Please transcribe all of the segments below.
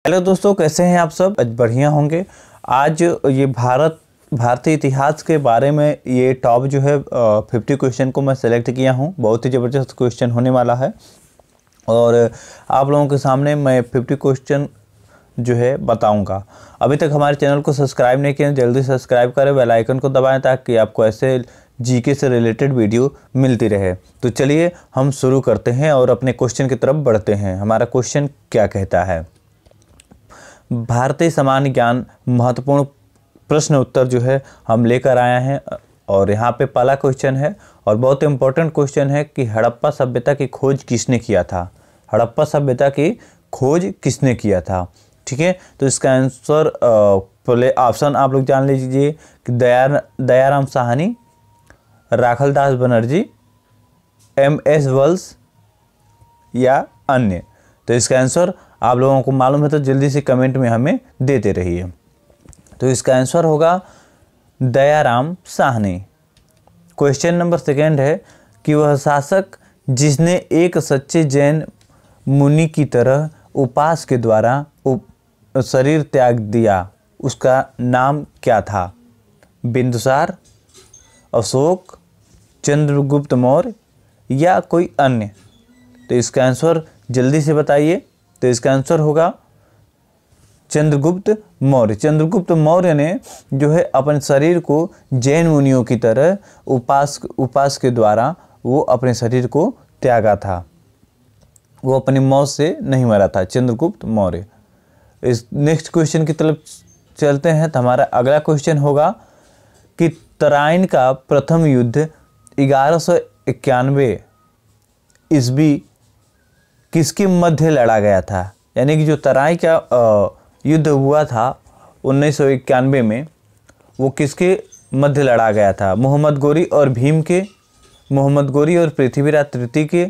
Hello दोस्तों, कैसे हैं आप सब? बढ़िया होंगे। आज ये भारतीय इतिहास के बारे में ये टॉप जो है 50 क्वेश्चन को मैं सेलेक्ट किया हूं। बहुत ही ज़बरदस्त क्वेश्चन होने वाला है और आप लोगों के सामने मैं 50 क्वेश्चन जो है बताऊंगा। अभी तक हमारे चैनल को सब्सक्राइब नहीं किया, जल्दी सब्सक्राइब करें, बेल आइकन को दबाएं ताकि आपको ऐसे जीके से रिलेटेड वीडियो मिलती रहे। तो चलिए हम शुरू करते हैं और अपने क्वेश्चन की तरफ बढ़ते हैं। हमारा क्वेश्चन क्या कहता है? भारतीय सामान्य ज्ञान महत्वपूर्ण प्रश्न उत्तर जो है हम लेकर आए हैं और यहाँ पे पहला क्वेश्चन है और बहुत इंपॉर्टेंट क्वेश्चन है कि हड़प्पा सभ्यता की खोज किसने किया था? हड़प्पा सभ्यता की खोज किसने किया था? ठीक है, तो इसका आंसर पहले ऑप्शन आप लोग जान लीजिए कि दयाराम साहनी, राखलदास बनर्जी, MS वल्स या अन्य। तो इसका आंसर आप लोगों को मालूम है तो जल्दी से कमेंट में हमें देते रहिए। तो इसका आंसर होगा Dayaram Sahni. Question number second है कि वह शासक जिसने एक सच्चे जैन मुनि की तरह उपास के द्वारा शरीर त्याग दिया, उसका नाम क्या था? बिंदुसार, अशोक, चंद्रगुप्त मौर्य या कोई अन्य? तो इसका आंसर जल्दी से बताइए। तो इसका आंसर होगा चंद्रगुप्त मौर्य। चंद्रगुप्त मौर्य ने जो है अपने शरीर को जैन मुनियों की तरह उपास के द्वारा वो अपने शरीर को त्यागा था। वो अपनी मौत से नहीं मरा था, चंद्रगुप्त मौर्य। इस नेक्स्ट क्वेश्चन की तरफ चलते हैं। तो हमारा अगला क्वेश्चन होगा कि तराइन का प्रथम युद्ध 1191 ईस्वी किसके मध्य लड़ा गया था? यानी कि जो तराइन का युद्ध हुआ था 1991 में, वो किसके मध्य लड़ा गया था? मोहम्मद गौरी और भीम के, मोहम्मद गौरी और पृथ्वीराज तृतीय के,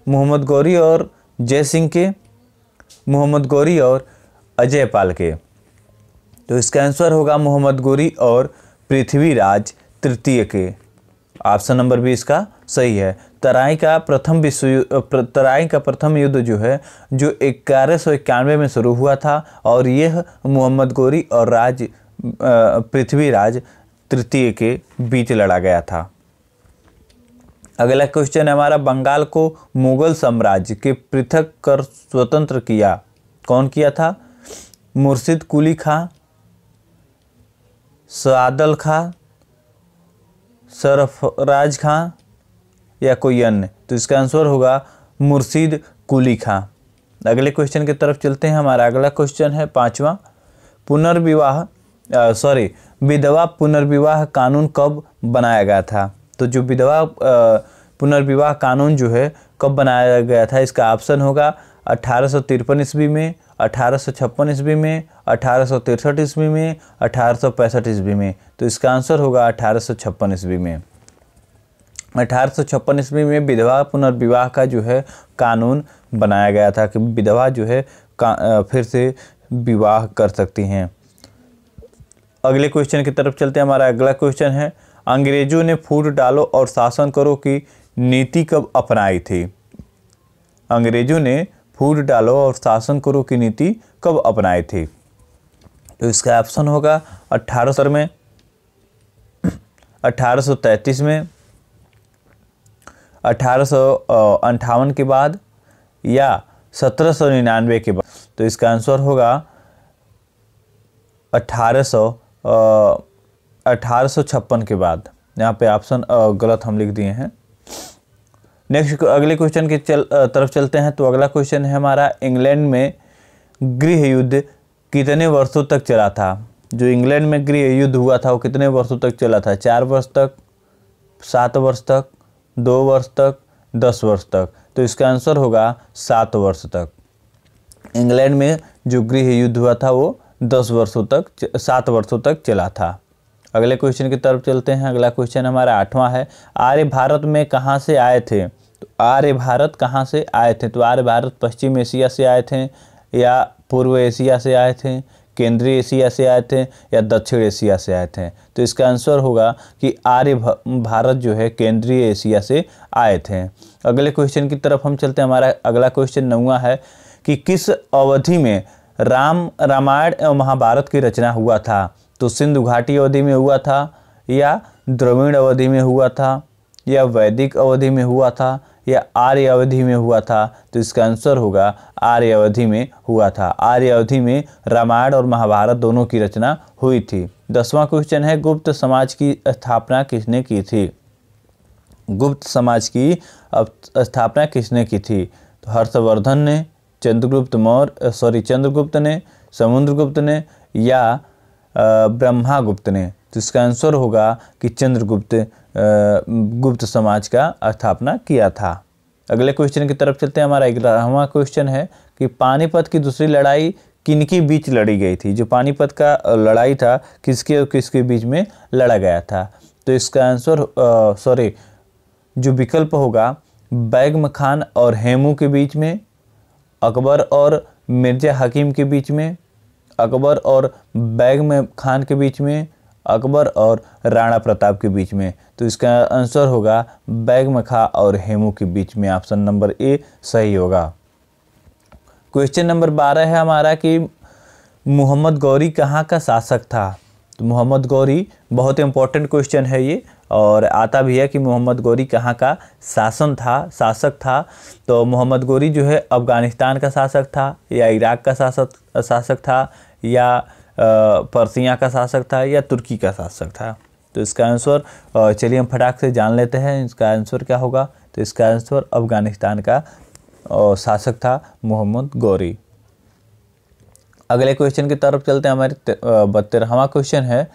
मोहम्मद गौरी और जय सिंह के, मोहम्मद गौरी और अजय पाल के? तो इसका आंसर होगा मोहम्मद गौरी और पृथ्वीराज तृतीय के। ऑप्शन नंबर बी इसका सही है। तराइन का प्रथम युद्ध जो है जो 1191 में शुरू हुआ था और यह मोहम्मद गौरी और पृथ्वीराज तृतीय के बीच लड़ा गया था। अगला क्वेश्चन है हमारा, बंगाल को मुगल साम्राज्य के पृथक कर स्वतंत्र किया, कौन किया था? मुर्शिद कुली खां, सादल खां, सरफराज खां या कोई अन्य? तो इसका आंसर होगा मुर्शिद कुली खां। अगले क्वेश्चन की तरफ चलते हैं। हमारा अगला क्वेश्चन है पांचवा, विधवा पुनर्विवाह कानून कब बनाया गया था? तो जो विधवा पुनर्विवाह कानून जो है कब बनाया गया था? इसका ऑप्शन होगा 1853 ईस्वी में, 1856 ईस्वी में, 1863 ईस्वी में, 1865 ईस्वी में। तो इसका आंसर होगा 1856 ईस्वी में। 1856 ईस्वी में विधवा पुनर्विवाह का जो है कानून बनाया गया था कि विधवा जो है फिर से विवाह कर सकती हैं। अगले क्वेश्चन की तरफ चलते हैं। हमारा अगला क्वेश्चन है, अंग्रेजों ने फूट डालो और शासन करो की नीति कब अपनाई थी? अंग्रेजों ने फूट डालो और शासन करो की नीति कब अपनाई थी? तो इसका ऑप्शन होगा 1800 में, 1833 में, 1858 के बाद या 1799 के बाद? तो इसका आंसर होगा 1856 के बाद। यहाँ पे ऑप्शन गलत हम लिख दिए हैं। नेक्स्ट अगले क्वेश्चन की तरफ चलते हैं। तो अगला क्वेश्चन है हमारा, इंग्लैंड में गृह युद्ध कितने वर्षों तक चला था? जो इंग्लैंड में गृह युद्ध हुआ था वो कितने वर्षों तक चला था? 4 वर्ष तक, 7 वर्ष तक, 2 वर्ष तक, 10 वर्ष तक? तो इसका आंसर होगा 7 वर्ष तक। इंग्लैंड में जो गृह युद्ध हुआ था वो 7 वर्षों तक चला था। अगले क्वेश्चन की तरफ चलते हैं। अगला क्वेश्चन हमारा 8वां है, आर्य भारत में कहाँ से आए थे? तो आर्य भारत कहाँ से आए थे? तो आर्य भारत पश्चिम एशिया से आए थे या पूर्व एशिया से आए थे, केंद्रीय एशिया से आए थे या दक्षिण एशिया से आए थे? तो इसका आंसर होगा कि आर्य भारत जो है केंद्रीय एशिया से आए थे। अगले क्वेश्चन की तरफ हम चलते हैं। हमारा अगला क्वेश्चन 9वां है कि किस अवधि में रामायण एवं महाभारत की रचना हुआ था? तो सिंधु घाटी अवधि में हुआ था, या द्रविड़ अवधि में हुआ था, या वैदिक अवधि में हुआ था, या आर्य अवधि में हुआ था? तो इसका आंसर होगा आर्य अवधि में हुआ था। आर्य अवधि में रामायण और महाभारत दोनों की रचना हुई थी। 10वां क्वेश्चन है, गुप्त समाज की स्थापना किसने की थी? गुप्त समाज की स्थापना किसने की थी? तो हर्षवर्धन ने, चंद्रगुप्त ने, समुद्रगुप्त ने, या ब्रह्मागुप्त ने? तो इसका आंसर होगा कि चंद्रगुप्त गुप्त समाज का स्थापना किया था। अगले क्वेश्चन की तरफ चलते हैं। हमारा 11वां क्वेश्चन है कि पानीपत की दूसरी लड़ाई किनके बीच लड़ी गई थी? जो पानीपत का लड़ाई था किसके और किसके बीच में लड़ा गया था? तो इसका आंसर जो विकल्प होगा, बैगम खान और हेमू के बीच में, अकबर और मिर्जा हकीम के बीच में, अकबर और बैगम खान के बीच में, अकबर और राणा प्रताप के बीच में? तो इसका आंसर होगा बैगम खां और हेमू के बीच में। ऑप्शन नंबर ए सही होगा। क्वेश्चन नंबर 12 है हमारा कि मोहम्मद गौरी कहाँ का शासक था? तो मोहम्मद गौरी, बहुत इंपॉर्टेंट क्वेश्चन है ये, और आता भी है कि मोहम्मद गौरी कहाँ का शासक था। तो मोहम्मद गौरी जो है अफ़गानिस्तान का शासक था, या इराक का शासक था, या पर्सिया का शासक था, या तुर्की का शासक था? तो इसका आंसर चलिए हम फटाक से जान लेते हैं, इसका आंसर क्या होगा। तो इसका आंसर अफ़गानिस्तान का शासक था मोहम्मद गौरी। अगले क्वेश्चन की तरफ चलते हैं। हमारे 72वां क्वेश्चन है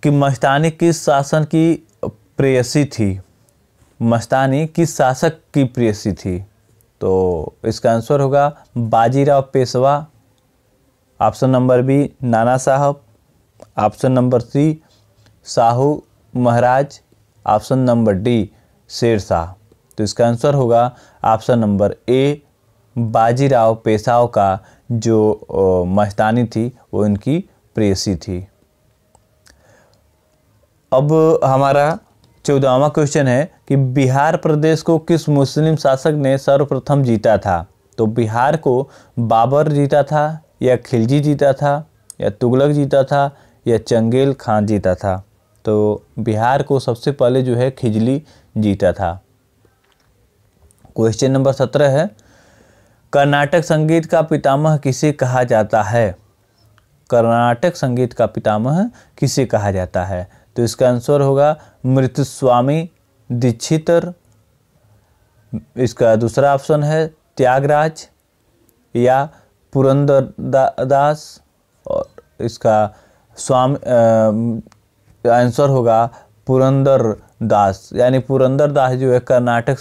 कि मस्तानी किस शासन की प्रेयसी थी? मस्तानी किस शासक की प्रेयसी थी? तो इसका आंसर होगा Bajirao Peshwa, option number B Nana Sahab, option number C Shahu Maharaj, option number D Sher Shah. तो इसका आंसर होगा option number A Bajirao Peshwa का जो मस्तानी थी वो इनकी प्रेयसी थी। अब हमारा 14वां क्वेश्चन है कि बिहार प्रदेश को किस मुस्लिम शासक ने सर्वप्रथम जीता था? तो बिहार को बाबर जीता था, या खिलजी जीता था, या तुगलक जीता था, या चंगेज खान जीता था? तो बिहार को सबसे पहले जो है खिजली जीता था। क्वेश्चन नंबर 17 है, कर्नाटक संगीत का पितामह किसे कहा जाता है? कर्नाटक संगीत का पितामह किसे कहा जाता है? तो इसका आंसर होगा मृत्युस्वामी दीक्षितर। इसका दूसरा ऑप्शन है त्यागराज, या पुरंदरदास, और इसका आंसर होगा पुरंदरदास, यानी पुरंदरदास जो है कर्नाटक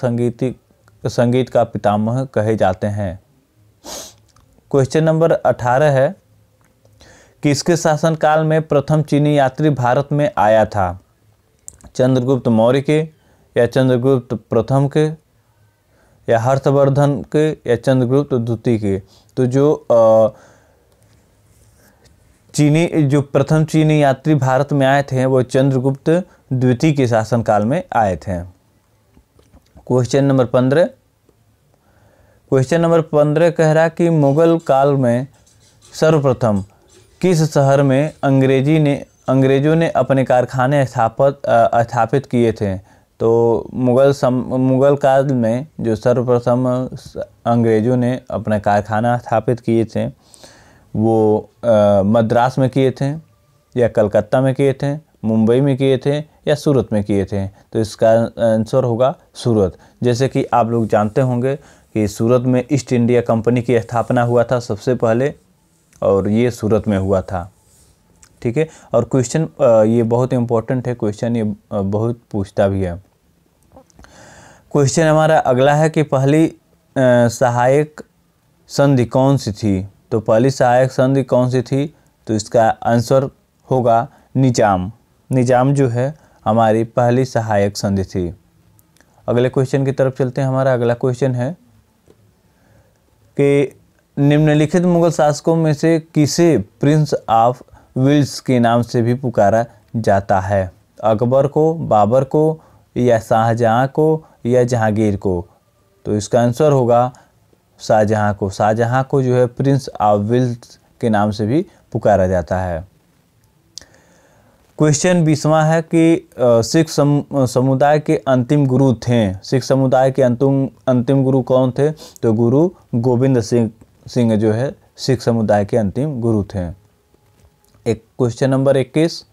संगीत का पितामह कहे जाते हैं। क्वेश्चन नंबर 18 है, किसके शासनकाल में प्रथम चीनी यात्री भारत में आया था? चंद्रगुप्त मौर्य के, या चंद्रगुप्त प्रथम के, या हर्षवर्धन के, या चंद्रगुप्त द्वितीय के? तो जो प्रथम चीनी यात्री भारत में आए थे वो चंद्रगुप्त द्वितीय के शासनकाल में आए थे। क्वेश्चन नंबर 15 कह रहा कि मुगल काल में सर्वप्रथम किस शहर में अंग्रेजों ने अपने कारखाने स्थापित किए थे? तो मुगल काल में जो सर्वप्रथम अंग्रेजों ने अपना कारखाना स्थापित किए थे वो मद्रास में किए थे, या कलकत्ता में किए थे, मुंबई में किए थे, या सूरत में किए थे? तो इसका आंसर होगा सूरत। जैसे कि आप लोग जानते होंगे कि सूरत में ईस्ट इंडिया कंपनी की स्थापना हुआ था सबसे पहले, और ये सूरत में हुआ था। ठीक है, और क्वेश्चन ये बहुत इंपॉर्टेंट है, क्वेश्चन ये बहुत पूछता भी है। क्वेश्चन हमारा अगला है कि पहली सहायक संधि कौन सी थी? तो पहली सहायक संधि कौन सी थी? तो इसका आंसर होगा निजाम। निजाम जो है हमारी पहली सहायक संधि थी। अगले क्वेश्चन की तरफ चलते हैं। हमारा अगला क्वेश्चन है कि निम्नलिखित मुगल शासकों में से किसे प्रिंस ऑफ वेल्स के नाम से भी पुकारा जाता है? अकबर को, बाबर को, या शाहजहां को, या जहांगीर को? तो इसका आंसर होगा शाहजहां को जो है प्रिंस ऑफ वेल्स के नाम से भी पुकारा जाता है। क्वेश्चन 20वां है कि सिख समुदाय के अंतिम गुरु थे। सिख समुदाय के अंतिम गुरु कौन थे? तो गुरु गोविंद सिंह जो है सिख समुदाय के अंतिम गुरु थे। एक क्वेश्चन नंबर 21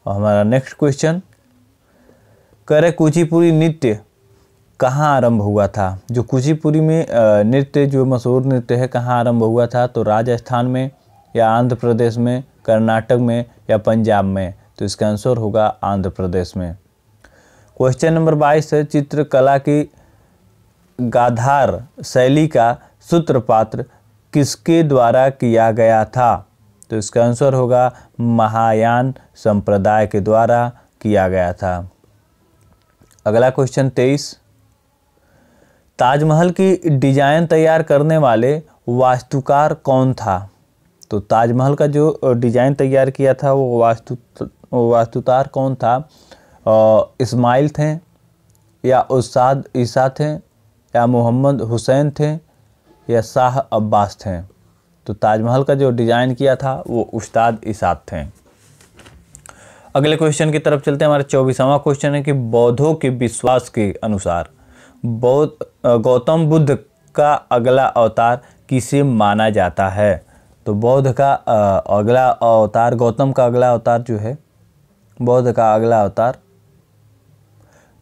हमारा नेक्स्ट क्वेश्चन, करे कुचिपुड़ी नृत्य कहाँ आरंभ हुआ था? जो कुचिपुड़ी में नृत्य जो मशहूर नृत्य है कहाँ आरंभ हुआ था? तो राजस्थान में या आंध्र प्रदेश में, कर्नाटक में या पंजाब में? तो इसका आंसर होगा आंध्र प्रदेश में। क्वेश्चन नंबर 22 है, चित्रकला की गाधार शैली का सूत्रपात किसके द्वारा किया गया था? तो इसका आंसर होगा महायान संप्रदाय के द्वारा किया गया था। अगला क्वेश्चन 23, ताजमहल की डिजाइन तैयार करने वाले वास्तुकार कौन था? तो ताजमहल का जो डिजाइन तैयार किया था वो वास्तुकार कौन था? इस्माइल थे या उस्ताद ईसा थे या मोहम्मद हुसैन थे या शाह अब्बास थे? तो ताजमहल का जो डिजाइन किया था वो उस्ताद ईसा थे। अगले क्वेश्चन की तरफ चलते हैं। हमारा 24वां क्वेश्चन है कि बौद्धों के विश्वास के अनुसार गौतम बुद्ध का अगला अवतार किसे माना जाता है? तो बौद्ध का अगला अवतार, गौतम का अगला अवतार जो है, बौद्ध का अगला अवतार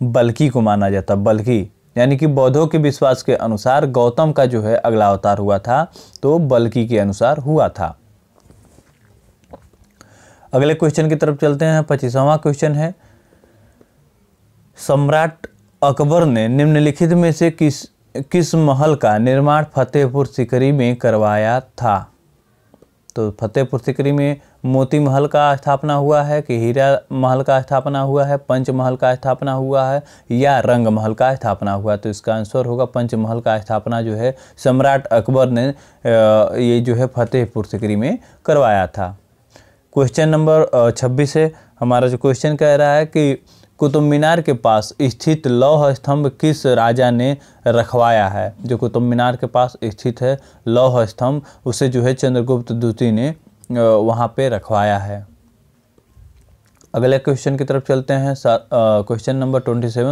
बल्कि को माना जाता। बल्कि यानी कि बौद्धों के विश्वास के अनुसार गौतम का जो है अगला अवतार हुआ था तो बल्कि के अनुसार हुआ था। अगले क्वेश्चन की तरफ चलते हैं। 25वां क्वेश्चन है, सम्राट अकबर ने निम्नलिखित में से किस महल का निर्माण फतेहपुर सीकरी में करवाया था? तो फतेहपुर सीकरी में मोती महल का स्थापना हुआ है कि हीरा महल का स्थापना हुआ है, पंच महल का स्थापना हुआ है या रंग महल का स्थापना हुआ है? तो इसका आंसर होगा पंच महल का स्थापना जो है सम्राट अकबर ने ये जो है फतेहपुर सीकरी में करवाया था। क्वेश्चन नंबर 26 है। हमारा जो क्वेश्चन कह रहा है कि कुतुब मीनार के पास स्थित लौह स्तंभ किस राजा ने रखवाया है? जो कुतुब मीनार के पास स्थित है लौह स्तंभ, उसे जो है चंद्रगुप्त द्वितीय ने वहाँ पे रखवाया है। अगले क्वेश्चन की तरफ चलते हैं। क्वेश्चन नंबर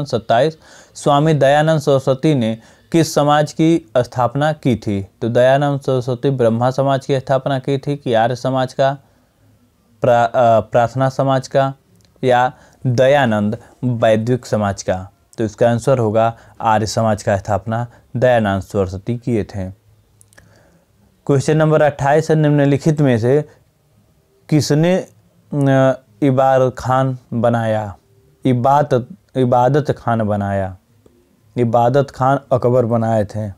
27 स्वामी दयानंद सरस्वती ने किस समाज की स्थापना की थी? तो दयानंद सरस्वती ब्रह्मा समाज की स्थापना की थी कि आर्य समाज का, प्रार्थना समाज का या दयानंद वैदिक समाज का? तो इसका आंसर होगा आर्य समाज का स्थापना दयानंद सरस्वती किए थे। क्वेश्चन नंबर 28 है, निम्नलिखित में से किसने इबादत खान बनाया? इबादत खान अकबर बनाए थे।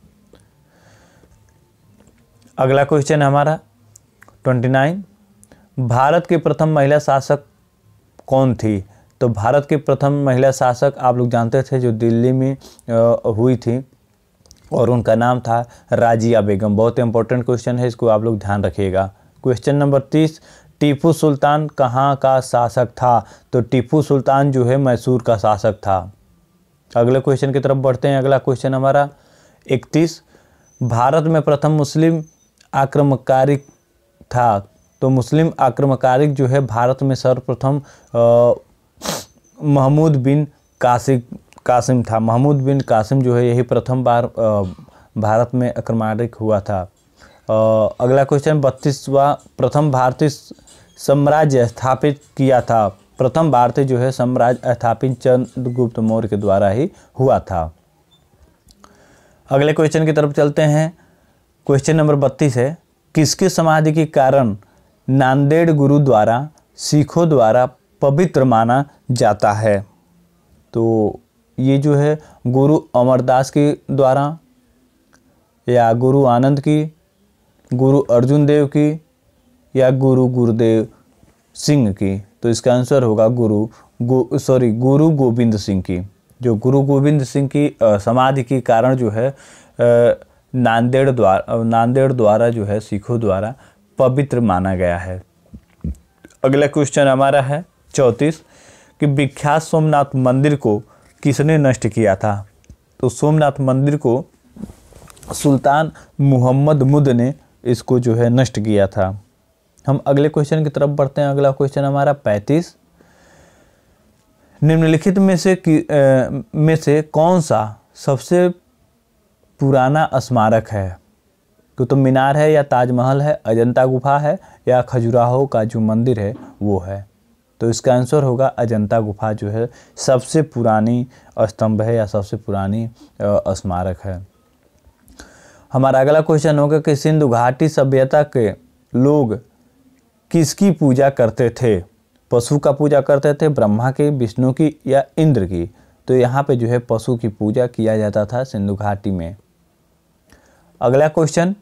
अगला क्वेश्चन हमारा 29, भारत की प्रथम महिला शासक कौन थी? तो भारत की प्रथम महिला शासक आप लोग जानते थे जो दिल्ली में हुई थी और उनका नाम था राजिया बेगम। बहुत इंपॉर्टेंट क्वेश्चन है, इसको आप लोग ध्यान रखिएगा। क्वेश्चन नंबर 30, टीपू सुल्तान कहाँ का शासक था? तो टीपू सुल्तान जो है मैसूर का शासक था। अगले क्वेश्चन की तरफ बढ़ते हैं। अगला क्वेश्चन हमारा 31, भारत में प्रथम मुस्लिम आक्रमणकारी था? तो मुस्लिम आक्रमणकारी जो है भारत में सर्वप्रथम महमूद बिन कासिम था। महमूद बिन कासिम जो है यही प्रथम बार भारत में आक्रमणकारी हुआ था। अगला क्वेश्चन 32वां, प्रथम भारतीय साम्राज्य स्थापित किया था? प्रथम भारतीय जो है साम्राज्य स्थापित चंद्रगुप्त मौर्य के द्वारा ही हुआ था। अगले क्वेश्चन की तरफ चलते हैं। क्वेश्चन नंबर 32 है, किसकी समाधि के कारण नांदेड़ गुरुद्वारा सिखों द्वारा पवित्र माना जाता है? तो ये जो है गुरु अमरदास के द्वारा या गुरु आनंद की, गुरु अर्जुन देव की या गुरु गुरुदेव सिंह की? तो इसका आंसर होगा गुरु गोविंद सिंह की। जो गुरु गोविंद सिंह की समाधि के कारण जो है नांदेड़ द्वारा जो है सिखों द्वारा पवित्र माना गया है। अगला क्वेश्चन हमारा है 34 कि विख्यात सोमनाथ मंदिर को किसने नष्ट किया था? तो सोमनाथ मंदिर को सुल्तान मुहम्मद मुद ने इसको जो है नष्ट किया था। हम अगले क्वेश्चन की तरफ बढ़ते हैं। अगला क्वेश्चन हमारा 35, निम्नलिखित में से कौन सा सबसे पुराना स्मारक है? कुतुब मीनार है, या ताजमहल है, अजंता गुफा है, या खजुराहो का जो मंदिर है वो है? तो इसका आंसर होगा अजंता गुफा जो है सबसे पुरानी स्तंभ है या सबसे पुरानी स्मारक है। हमारा अगला क्वेश्चन होगा कि सिंधु घाटी सभ्यता के लोग किसकी पूजा करते थे? पशु का पूजा करते थे, ब्रह्मा की, विष्णु की, या इंद्र की? तो यहाँ पे जो है पशु की पूजा किया जाता था सिंधु घाटी में। अगला क्वेश्चन,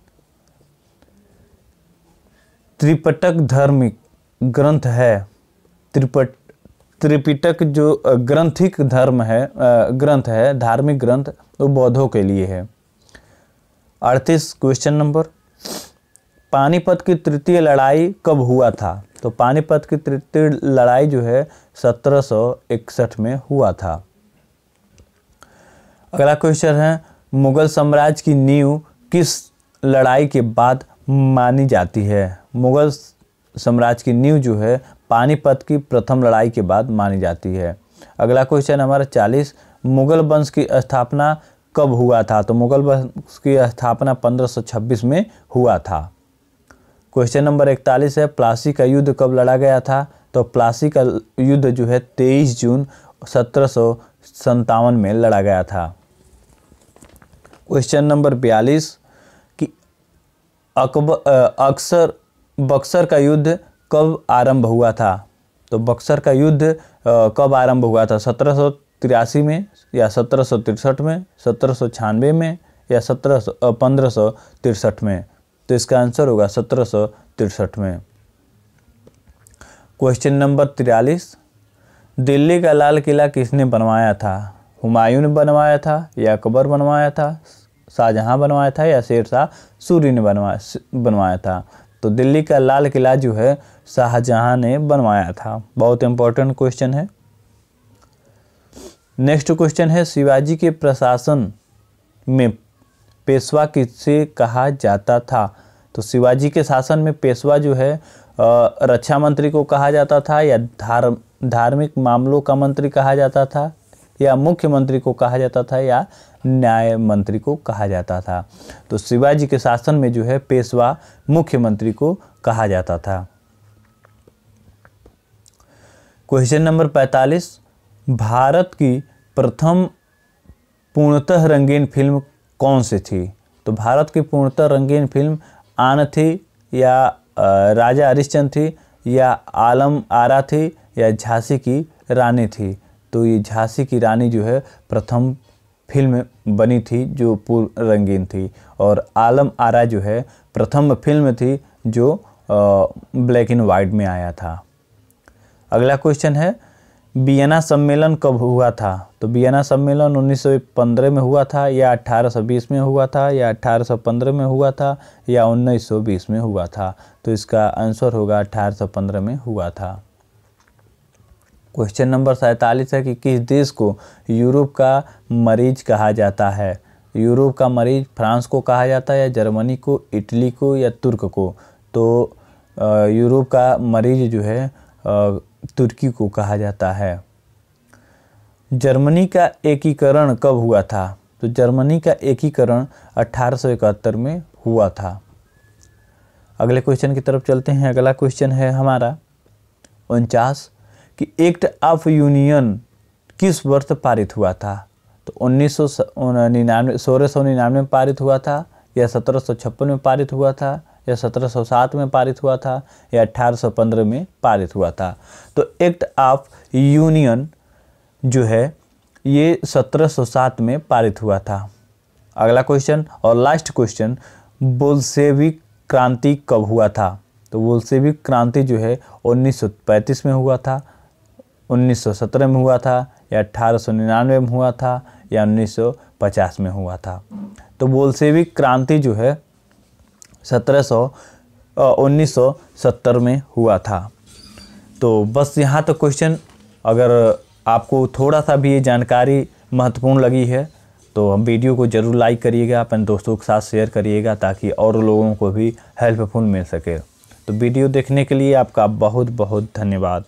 त्रिपिटक धार्मिक ग्रंथ है। त्रिपिटक जो ग्रंथिक धर्म है ग्रंथ है, धार्मिक ग्रंथ, वो बौद्धों के लिए है। 38 क्वेश्चन नंबर, पानीपत की तृतीय लड़ाई कब हुआ था? तो पानीपत की तृतीय लड़ाई जो है 1761 में हुआ था। अगला क्वेश्चन है, मुगल साम्राज्य की नींव किस लड़ाई के बाद मानी जाती है? मुगल साम्राज्य की नींव जो है पानीपत की प्रथम लड़ाई के बाद मानी जाती है। अगला क्वेश्चन हमारा 40, मुगल वंश की स्थापना कब हुआ था? तो मुगल वंश की स्थापना 1526 में हुआ था। क्वेश्चन नंबर 41 है, प्लासी का युद्ध कब लड़ा गया था? तो प्लासी का युद्ध जो है 23 जून 1757 में लड़ा गया था। क्वेश्चन नंबर 42 कि बक्सर का युद्ध कब आरंभ हुआ था? तो बक्सर का युद्ध कब आरंभ हुआ था? 1783 में, या 1763 में, 1796 में, या 1563 में? तो इसका आंसर होगा 1763 में। क्वेश्चन नंबर 43, दिल्ली का लाल किला किसने बनवाया था? हुमायूं ने बनवाया था, या अकबर बनवाया था, शाहजहां बनवाया था, या शेरशाह सूरी ने बनवाया था? तो दिल्ली का लाल किला जो है शाहजहां ने बनवाया था। बहुत इंपॉर्टेंट क्वेश्चन है। नेक्स्ट क्वेश्चन है, शिवाजी के प्रशासन में पेशवा किसे कहा जाता था? तो शिवाजी के शासन में पेशवा जो है रक्षा मंत्री को कहा जाता था, या धार्मिक मामलों का मंत्री कहा जाता था, या मुख्यमंत्री को कहा जाता था, या न्याय मंत्री को कहा जाता था? तो शिवाजी के शासन में जो है पेशवा मुख्यमंत्री को कहा जाता था। क्वेश्चन नंबर 45, भारत की प्रथम पूर्णतः रंगीन फिल्म कौन सी थी? तो भारत की पूर्णतः रंगीन फिल्म आन थी, या राजा हरिश्चंद्र थी, या आलम आरा थी, या झांसी की रानी थी? तो ये झांसी की रानी जो है प्रथम फिल्म बनी थी जो पूर्ण रंगीन थी, और आलम आरा जो है प्रथम फिल्म थी जो ब्लैक एंड वाइट में आया था। अगला क्वेश्चन है, वियना सम्मेलन कब हुआ था? तो वियना सम्मेलन 1915 में हुआ था, या 1820 में हुआ था, या 1815 में हुआ था, या 1920 में हुआ था? तो इसका आंसर होगा 1815 में हुआ था। क्वेश्चन नंबर 47 है कि किस देश को यूरोप का मरीज कहा जाता है? यूरोप का मरीज फ्रांस को कहा जाता है, या जर्मनी को, इटली को, या तुर्क को? तो यूरोप का मरीज जो है तुर्की को कहा जाता है। जर्मनी का एकीकरण कब हुआ था? तो जर्मनी का एकीकरण 1871 में हुआ था। अगले क्वेश्चन की तरफ चलते हैं। अगला क्वेश्चन है हमारा 49 कि एक्ट ऑफ यूनियन किस वर्ष पारित हुआ था? तो 1699 में पारित हुआ था, या 1756 में पारित हुआ था, या 1707 में पारित हुआ था, या 1815 में पारित हुआ था? तो एक्ट ऑफ यूनियन जो है ये 1707 में पारित हुआ था। अगला क्वेश्चन और लास्ट क्वेश्चन, बोल्शेविक क्रांति कब हुआ था? तो बोल्शेविक क्रांति जो है 1935 में हुआ था, 1917 में हुआ था, या 1899 में हुआ था, या 1950 में हुआ था? तो बोल्शेविक क्रांति जो है 1970 में हुआ था। तो बस यहाँ तक क्वेश्चन। अगर आपको थोड़ा सा भी ये जानकारी महत्वपूर्ण लगी है तो हम वीडियो को ज़रूर लाइक करिएगा, अपने दोस्तों के साथ शेयर करिएगा ताकि और लोगों को भी हेल्पफुल मिल सके। तो वीडियो देखने के लिए आपका बहुत बहुत धन्यवाद।